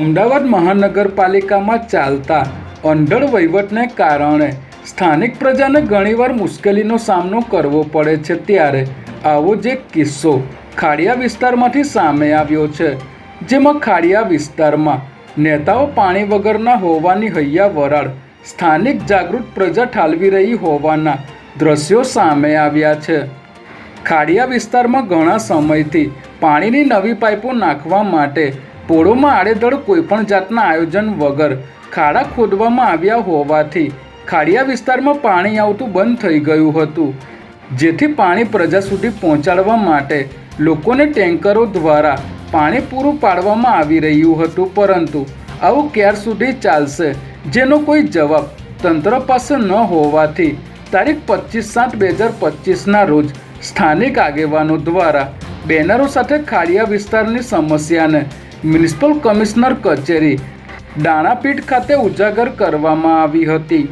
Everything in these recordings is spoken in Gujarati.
અમદાવાદ મહાનગરપાલિકામાં ચાલતા અંધળ વહીવટને કારણે સ્થાનિક પ્રજાને ઘણીવાર મુશ્કેલીનો સામનો કરવો પડે છે। ત્યારે આવો જ એક કિસ્સો ખાડિયા વિસ્તારમાંથી સામે આવ્યો છે, જેમાં ખાડિયા વિસ્તારમાં નેતાઓ પાણી વગરના હોવાની હૈયા વરાળ સ્થાનિક જાગૃત પ્રજા ઠાલવી રહી હોવાના દ્રશ્યો સામે આવ્યા છે। ખાડિયા વિસ્તારમાં ઘણા સમયથી પાણીની નવી પાઇપો નાખવા માટે પોળોમાં આડેધડ કોઈપણ જાતના આયોજન વગર ખાડા ખોદવામાં આવ્યા હોવાથી ખાડિયા વિસ્તારમાં પાણી આવતું બંધ થઈ ગયું હતું, જેથી પાણી પ્રજા સુધી પહોંચાડવા માટે લોકોને ટેન્કરો દ્વારા પાણી પૂરું પાડવામાં આવી રહ્યું હતું। પરંતુ આવું ક્યાર સુધી ચાલશે, જેનો કોઈ જવાબ તંત્ર પાસે ન હોવાથી તારીખ 25/7/2025ના રોજ સ્થાનિક આગેવાનો દ્વારા બેનરો સાથે ખાડિયા વિસ્તારની સમસ્યાને મ્યુનિસિપલ કમિશનર કચેરી દાણાપીઠ ખાતે ઉજાગર કરવામાં આવી હતી।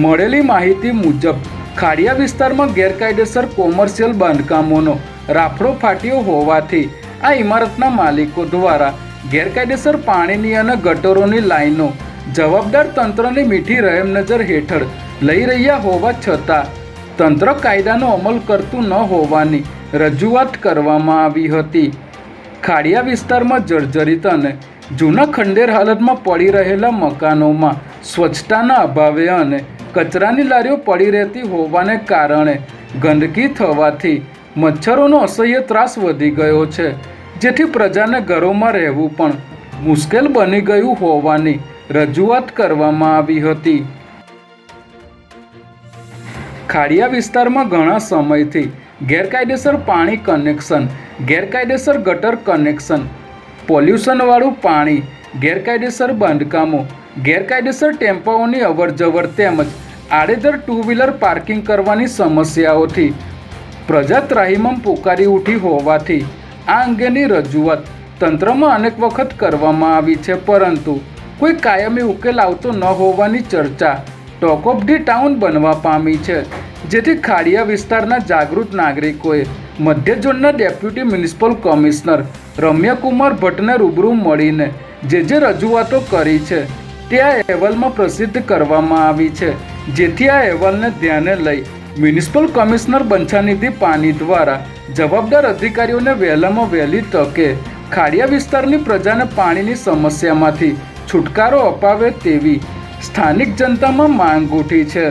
મળેલી માહિતી મુજબ ખાડિયા વિસ્તારમાં ગેરકાયદેસર કોમર્શિયલ બાંધકામોનો રાફડો ફાટ્યો હોવાથી આ ઇમારતના માલિકો દ્વારા ગેરકાયદેસર પાણીની અને ગટરોની લાઈનો જવાબદાર તંત્રની મીઠી રહેમનજર હેઠળ લઈ રહ્યા હોવા છતાં તંત્ર કાયદાનો અમલ કરતું ન હોવાની રજૂઆત કરવામાં આવી હતી। ખાડિયા વિસ્તારમાં જર્જરિત અને જૂના ખંડેર હાલતમાં પડી રહેલા મકાનોમાં સ્વચ્છતાના અભાવે અને કચરાની લારીઓ પડી રહેતી હોવાને કારણે ગંદકી થવાથી મચ્છરોનો અસહ્ય ત્રાસ વધી ગયો છે, જેથી પ્રજાને ઘરોમાં રહેવું પણ મુશ્કેલ બની ગયું હોવાની રજૂઆત કરવામાં આવી હતી। ખાડિયા વિસ્તારમાં ઘણા સમયથી ગેરકાયદેસર પાણી કનેક્શન, ગેરકાયદેસર ગટર કનેક્શન, પોલ્યુશનવાળું પાણી, ગેરકાયદેસર બાંધકામો, ગેરકાયદેસર ટેમ્પાઓની અવરજવર તેમજ આડેધડ ટુ વ્હીલર પાર્કિંગ કરવાની સમસ્યાઓથી પ્રજા ત્રાહિમામ પોકારી ઉઠી હોવાથી આ અંગેની રજૂઆત તંત્રમાં અનેક વખત કરવામાં આવી છે, પરંતુ કોઈ કાયમી ઉકેલ આવતો ન હોવાની ચર્ચા ટોક ઓફ ધી ટાઉન બનવા પામી છે, જેથી ખાડિયા વિસ્તારના જાગૃત નાગરિકોએ મધ્ય ઝોનના ડેપ્યુટી મ્યુનિસિપલ કમિશનર રમ્યકુમાર ભટ્ટને રૂબરૂ મળીને જે રજૂઆતો કરી છે તે આ અહેવાલમાં પ્રસિદ્ધ કરવામાં આવી છે, જેથી આ અહેવાલને ધ્યાને લઈ મ્યુનિસિપલ કમિશનર બંછાનિધિ પાની દ્વારા જવાબદાર અધિકારીઓને વહેલામાં વહેલી તકે ખાડિયા વિસ્તારની પ્રજાને પાણીની સમસ્યામાંથી છુટકારો અપાવે તેવી સ્થાનિક જનતામાં માંગ ઉઠી છે।